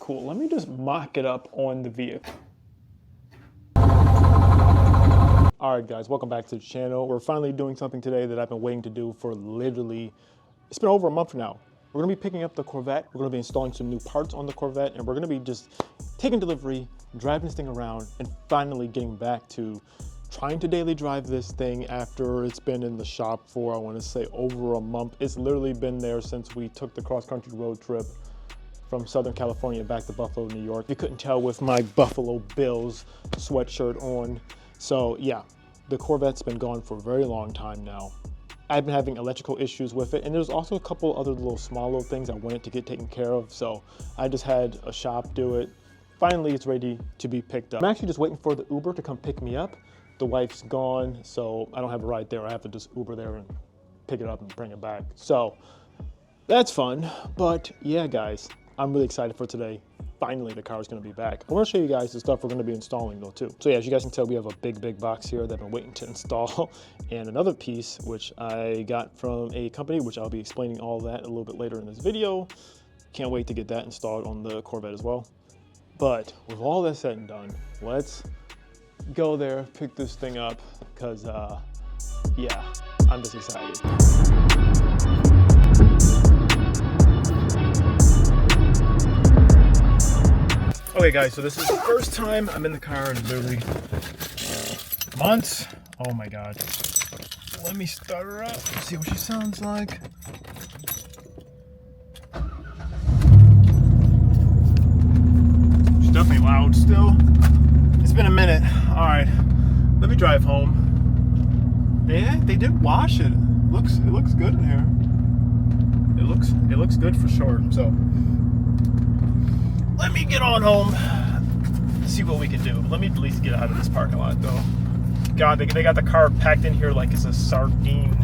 cool. Let me just mock it up on the vehicle. All right, guys, welcome back to the channel. We're finally doing something today that I've been waiting to do for literally, it's been over a month now. We're gonna be picking up the Corvette. We're gonna be installing some new parts on the Corvette, and we're gonna be just taking delivery, driving this thing around, and finally getting back to trying to daily drive this thing after it's been in the shop for, I wanna say, over a month. It's literally been there since we took the cross-country road trip from Southern California back to Buffalo, New York. You couldn't tell with my Buffalo Bills sweatshirt on. So yeah, the Corvette's been gone for a very long time now. I've been having electrical issues with it, and there's also a couple other small little things I wanted to get taken care of, so I just had a shop do it. Finally, it's ready to be picked up. I'm actually just waiting for the Uber to come pick me up. The wife's gone, so I don't have a ride there. I have to just Uber there and pick it up and bring it back. So that's fun, but yeah, guys, I'm really excited for today. Finally, the car is going to be back. I want to show you guys the stuff we're going to be installing though too. So yeah, as you guys can tell, we have a big box here that I've been waiting to install, and another piece which I got from a company, which I'll be explaining all that a little bit later in this video. Can't wait to get that installed on the Corvette as well. But with all that said and done, let's go there, pick this thing up, because yeah, I'm just excited. Okay guys, so this is the first time I'm in the car in literally months. Oh my God. Let me start her up, see what she sounds like. She's definitely loud still. It's been a minute. All right, let me drive home. Yeah, they did wash it. It looks good in here. It looks good for sure. So let me get on home, see what we can do. Let me at least get out of this parking lot though. God, they got the car packed in here like it's a sardine.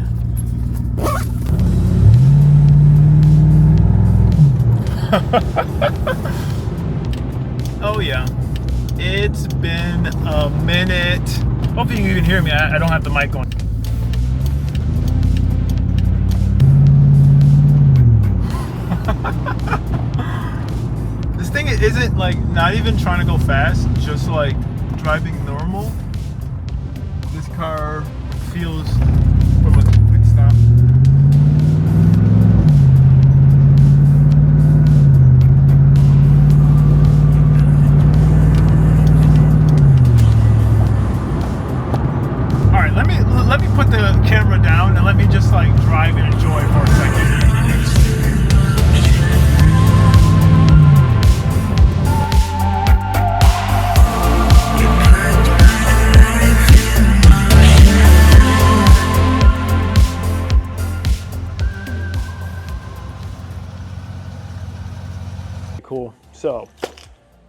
Oh yeah, it's been a minute. Hopefully you can hear me. I don't have the mic on. This thing isn't like, not even trying to go fast, just like driving normal. This car feels from a quick stop. All right, let me put the camera down and let me just like drive and enjoy for a second. Cool. So,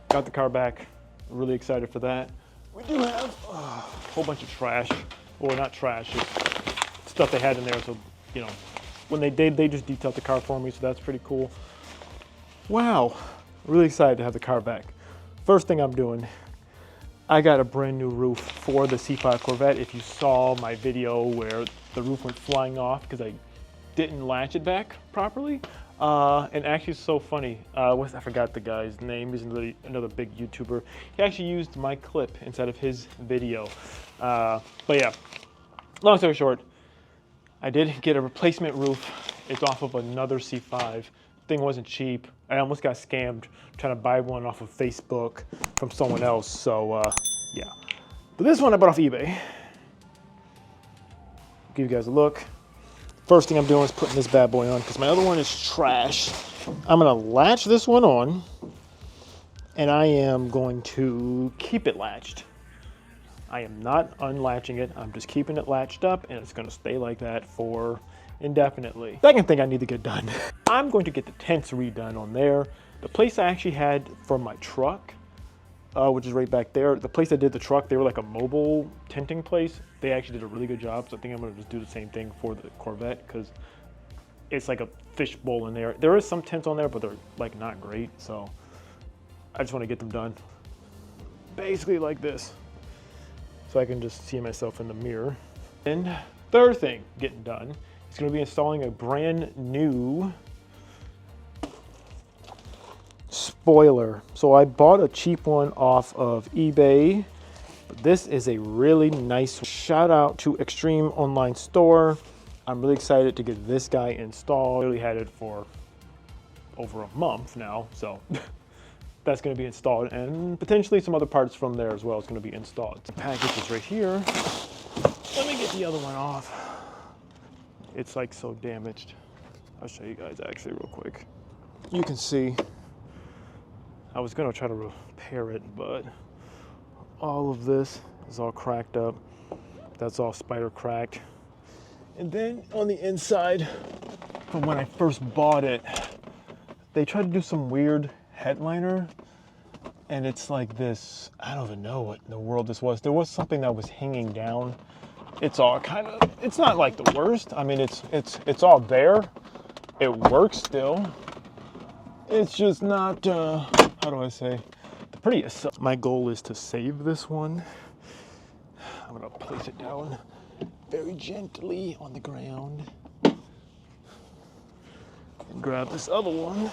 got the car back. Really excited for that. We do have a whole bunch of trash, or not trash, it's stuff they had in there. So, you know, when they just detailed the car for me, so that's pretty cool. Wow, really excited to have the car back. First thing I'm doing, I got a brand new roof for the C5 Corvette. If you saw my video where the roof went flying off because I didn't latch it back properly. And actually it's so funny, I forgot the guy's name. He's another big YouTuber. He actually used my clip inside of his video. But yeah, long story short, I did get a replacement roof. It's off of another C5. Thing wasn't cheap. I almost got scammed trying to buy one off of Facebook from someone else. So yeah, but this one I bought off eBay. Give you guys a look. First thing I'm doing is putting this bad boy on because my other one is trash. I'm gonna latch this one on, and I am going to keep it latched. I am not unlatching it. I'm just keeping it latched up, and it's gonna stay like that for indefinitely. Second thing I need to get done. I'm going to get the tents redone on there. The place I actually had for my truck, which is right back there. The place that did the truck, they were like a mobile tenting place. They actually did a really good job. So I think I'm gonna just do the same thing for the Corvette because it's like a fishbowl in there. There is some tents on there, but they're like not great. So I just want to get them done basically like this, so I can just see myself in the mirror. And third thing getting done is gonna be installing a brand new spoiler. So I bought a cheap one off of eBay. But this is a really nice shout out to Extreme Online Store. I'm really excited to get this guy installed. I really had it for over a month now, so that's going to be installed, and potentially some other parts from there as well is going to be installed. The package is right here. Let me get the other one off. It's like so damaged. I'll show you guys actually real quick. You can see I was going to try to repair it, but all of this is all cracked up. That's all spider cracked. And then on the inside, from when I first bought it, they tried to do some weird headliner, and it's like this, I don't even know what in the world this was. There was something that was hanging down. It's all kind of, it's not like the worst. I mean, it's all there. It works still. It's just not, how do I say, the prettiest. My goal is to save this one. I'm gonna place it down very gently on the ground and grab this other one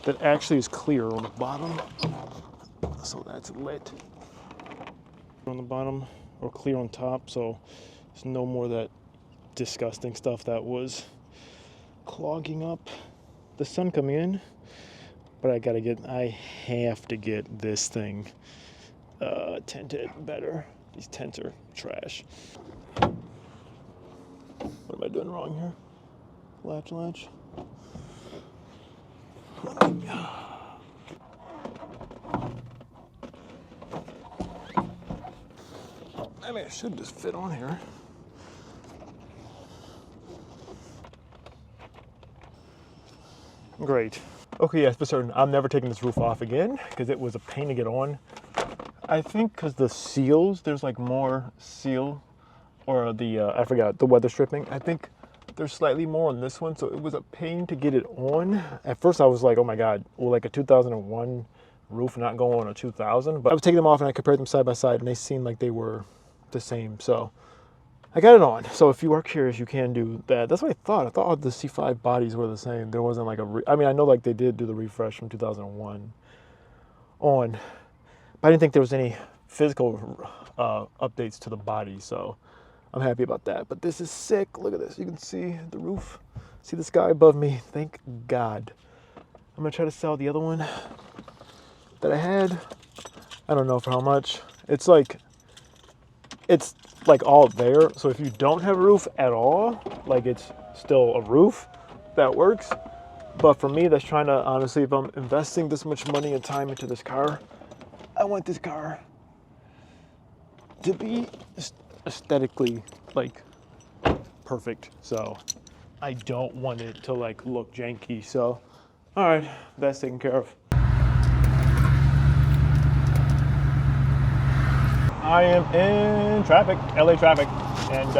that actually is clear on the bottom. So that's lit on the bottom, or clear on top, so there's no more of that disgusting stuff that was clogging up the sun coming in. But I have to get this thing tinted better. These tints are trash. What am I doing wrong here? Latch. I mean, it should just fit on here. Great. Okay, yes, for certain, I'm never taking this roof off again because it was a pain to get on. I think because the seals, there's like more seal, or the, I forgot, the weather stripping. I think there's slightly more on this one, so it was a pain to get it on. At first I was like, oh my God, will like a 2001 roof not go on a 2000? But I was taking them off and I compared them side by side and they seemed like they were the same. So I got it on. So if you are curious, you can do that. That's what I thought. I thought all the C5 bodies were the same. There wasn't like I mean, I know like they did do the refresh from 2001 on, but I didn't think there was any physical updates to the body. So I'm happy about that. But this is sick. Look at this. You can see the roof. See the sky above me. Thank God. I'm gonna try to sell the other one that I had. I don't know for how much. It's like all there. So if you don't have a roof at all, like it's still a roof, that works. But for me, that's trying to, honestly, if I'm investing this much money and time into this car, I want this car to be aesthetically like perfect. So I don't want it to like look janky. So all right, that's taken care of. I am in traffic, LA traffic, and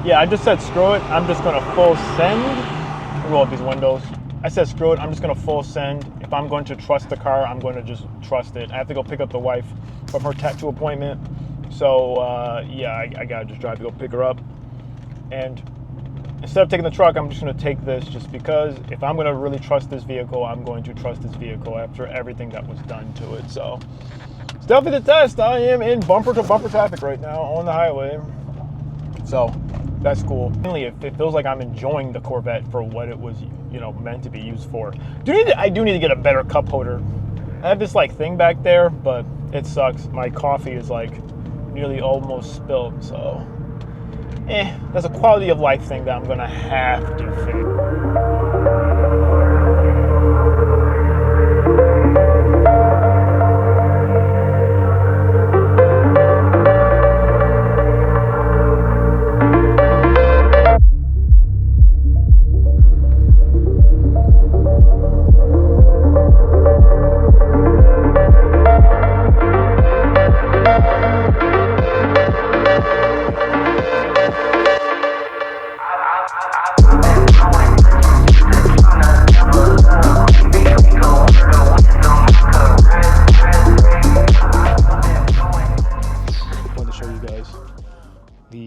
yeah, I just said screw it. I'm just gonna full send. Roll up these windows. I said screw it. I'm just gonna full send. If I'm going to trust the car, I'm going to just trust it. I have to go pick up the wife from her tattoo appointment. So yeah, I gotta just drive to go pick her up. And instead of taking the truck, I'm just gonna take this, just because if I'm gonna really trust this vehicle, I'm going to trust this vehicle after everything that was done to it. So it's definitely the test. I am in bumper to bumper traffic right now on the highway. So that's cool. Mainly, it feels like I'm enjoying the Corvette for what it was, you know, meant to be used for. I do need to get a better cup holder. I have this like thing back there, but it sucks. My coffee is like nearly almost spilled, so that's a quality of life thing that I'm gonna have to fix.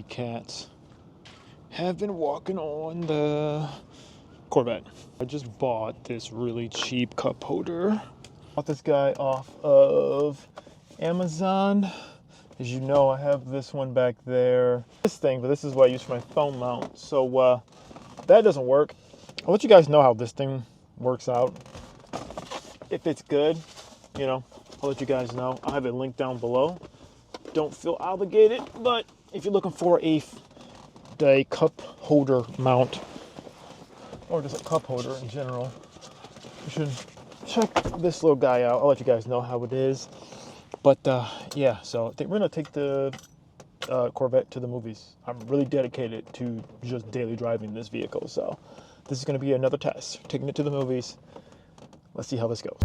Cats have been walking on the Corvette. I just bought this really cheap cup holder. Bought this guy off of Amazon. As you know, I have this one back there. This thing, but this is what I use for my phone mount. So that doesn't work. I'll let you guys know how this thing works out. If it's good, you know, I'll let you guys know. I'll have a link down below. Don't feel obligated, but if you're looking for a cup holder mount, or just a cup holder in general, you should check this little guy out. I'll let you guys know how it is. But yeah, so I think we're gonna take the Corvette to the movies. I'm really dedicated to just daily driving this vehicle, so this is gonna be another test, taking it to the movies. Let's see how this goes.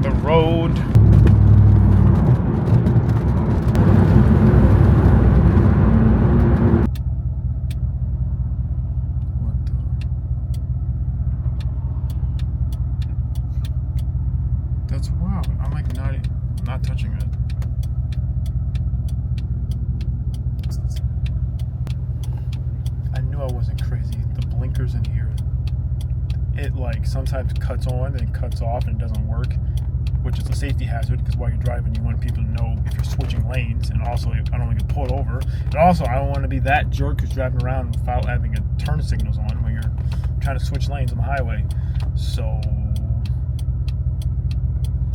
The road. What the? That's wild. I'm like not touching it. I knew I wasn't crazy. The blinkers in here, it like sometimes cuts on and cuts off and it doesn't work, which is a safety hazard because while you're driving you want people to know if you're switching lanes, and also I don't want to get pulled over, and also I don't want to be that jerk who's driving around without having a turn signals on when you're trying to switch lanes on the highway. So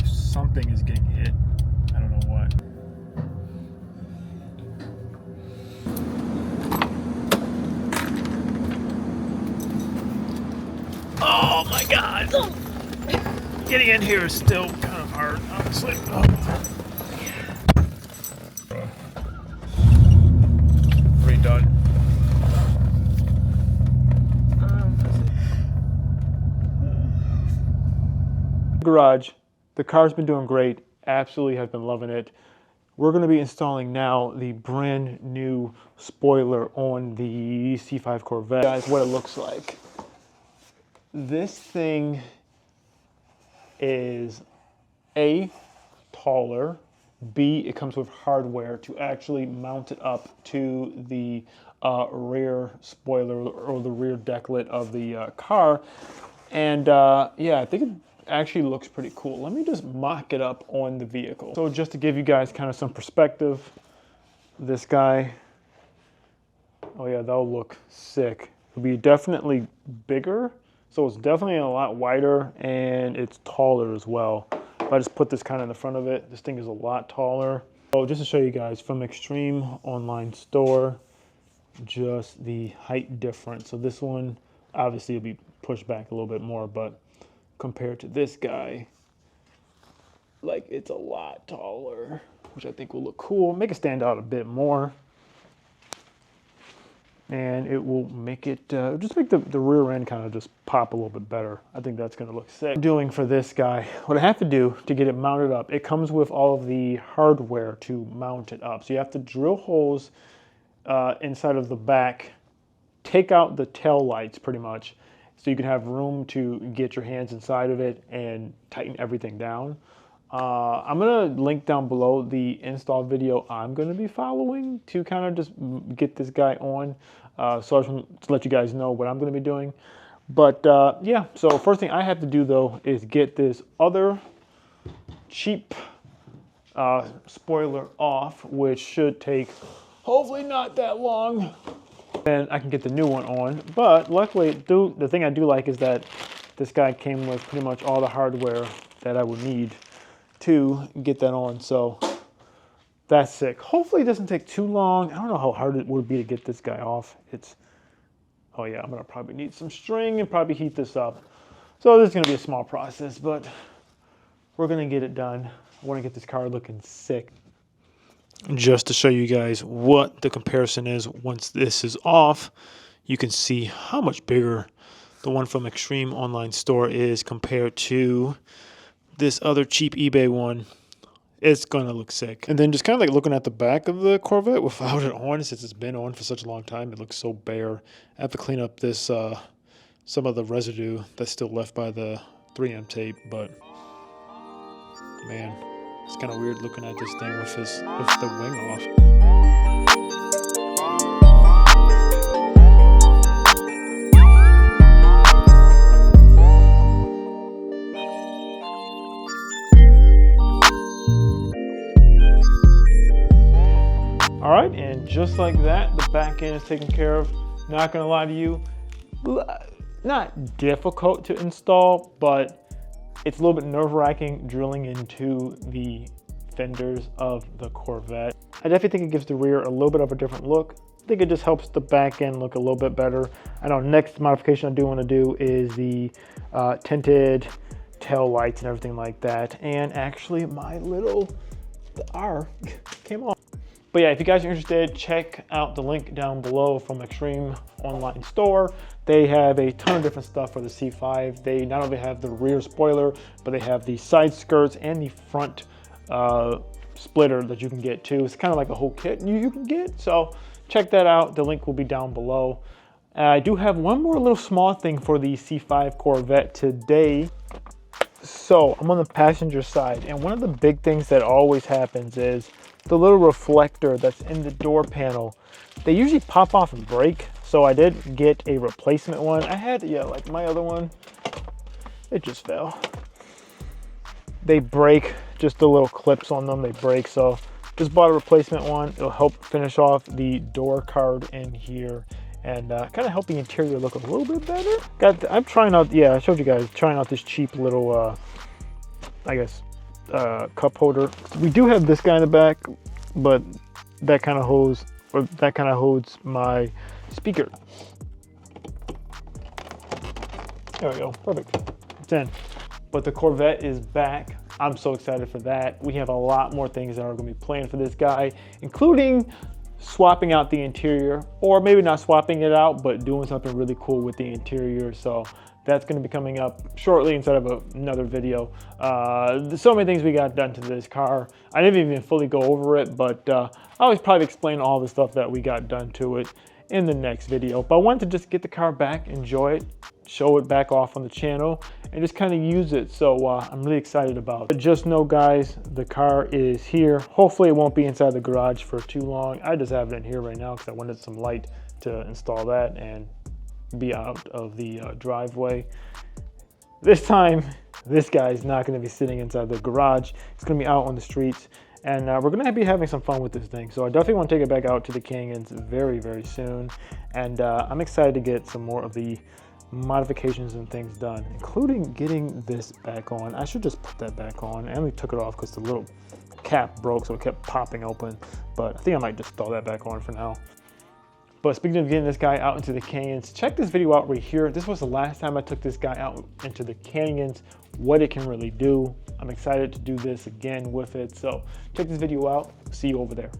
something is getting hit. I don't know what. Oh my God! Getting in here is still kind of hard, honestly. Redone. Garage. The car's been doing great. Absolutely have been loving it. We're going to be installing now the brand new spoiler on the C5 Corvette. Guys, what it looks like. This thing is A, taller, B, it comes with hardware to actually mount it up to the rear spoiler or the rear decklet of the car. And yeah, I think it actually looks pretty cool. Let me just mock it up on the vehicle. So just to give you guys kind of some perspective, this guy, oh yeah, that'll look sick. It'll be definitely bigger. So it's definitely a lot wider and it's taller as well. If I just put this kind of in the front of it, this thing is a lot taller. So just to show you guys from Extreme Online Store, just the height difference. So this one obviously will be pushed back a little bit more, but compared to this guy, like it's a lot taller, which I think will look cool, make it stand out a bit more. And it will make it, just make the rear end kind of just pop a little bit better. I think that's gonna look sick. Doing for this guy, what I have to do to get it mounted up, it comes with all of the hardware to mount it up. So you have to drill holes inside of the back, take out the tail lights pretty much, so you can have room to get your hands inside of it and tighten everything down. I'm gonna link down below the install video I'm gonna be following to kind of just get this guy on. So I just want to let you guys know what I'm gonna be doing. But yeah, so first thing I have to do though is get this other cheap spoiler off, which should take hopefully not that long. And I can get the new one on. But luckily, the thing I do like is that this guy came with pretty much all the hardware that I would need to get that on. So that's sick. Hopefully it doesn't take too long. I don't know how hard it would be to get this guy off. Oh yeah, I'm gonna probably need some string and probably heat this up. So this is gonna be a small process, but we're gonna get it done. I wanna get this car looking sick. Just to show you guys what the comparison is once this is off, you can see how much bigger the one from Extreme Online Store is compared to this other cheap eBay one. it's gonna look sick. And then just kind of like looking at the back of the Corvette without it on, since it's been on for such a long time, it looks so bare. I have to clean up this some of the residue that's still left by the 3M tape, but man, it's kind of weird looking at this thing with the wing off. All right, and just like that, the back end is taken care of. Not gonna lie to you, not difficult to install, but it's a little bit nerve-wracking drilling into the fenders of the Corvette. I definitely think it gives the rear a little bit of a different look. I think it just helps the back end look a little bit better. I know next modification I do want to do is the tinted tail lights and everything like that. And actually the R came off. But yeah, if you guys are interested, check out the link down below from Extreme Online Store. They have a ton of different stuff for the C5. They not only have the rear spoiler, but they have the side skirts and the front splitter that you can get too. It's kind of like a whole kit you can get. So check that out. The link will be down below. I do have one more little small thing for the C5 Corvette today. So I'm on the passenger side, and one of the big things that always happens is the little reflector that's in the door panel. They usually pop off and break, so I did get a replacement one. I had, yeah, like my other one, it just fell. They break, just the little clips on them, they break, so just bought a replacement one. It'll help finish off the door card in here and kind of help the interior look a little bit better. I'm trying out, yeah, I showed you guys, trying out this cheap little, I guess, cup holder. We do have this guy in the back, but that kind of holds my speaker. There we go, perfect. It's in. But the Corvette is back. I'm so excited for that. We have a lot more things that are going to be planned for this guy, including swapping out the interior, or maybe not swapping it out, but doing something really cool with the interior. So that's going to be coming up shortly instead of another video. There's so many things we got done to this car. I didn't even fully go over it, but I always probably explain all the stuff that we got done to it in the next video. But I wanted to just get the car back, enjoy it, show it back off on the channel, and just kind of use it. So I'm really excited about it. But just know, guys, the car is here. Hopefully it won't be inside the garage for too long. I just have it in here right now because I wanted some light to install that and be out of the driveway. This time, this guy's not going to be sitting inside the garage. It's going to be out on the streets, and we're going to be having some fun with this thing. So I definitely want to take it back out to the canyons very, very soon, and I'm excited to get some more of the modifications and things done, including getting this back on. I should just put that back on. I only took it off because the little cap broke, so it kept popping open, but I think I might just throw that back on for now. But speaking of getting this guy out into the canyons, check this video out right here. This was the last time I took this guy out into the canyons, what it can really do. I'm excited to do this again with it. So check this video out. See you over there.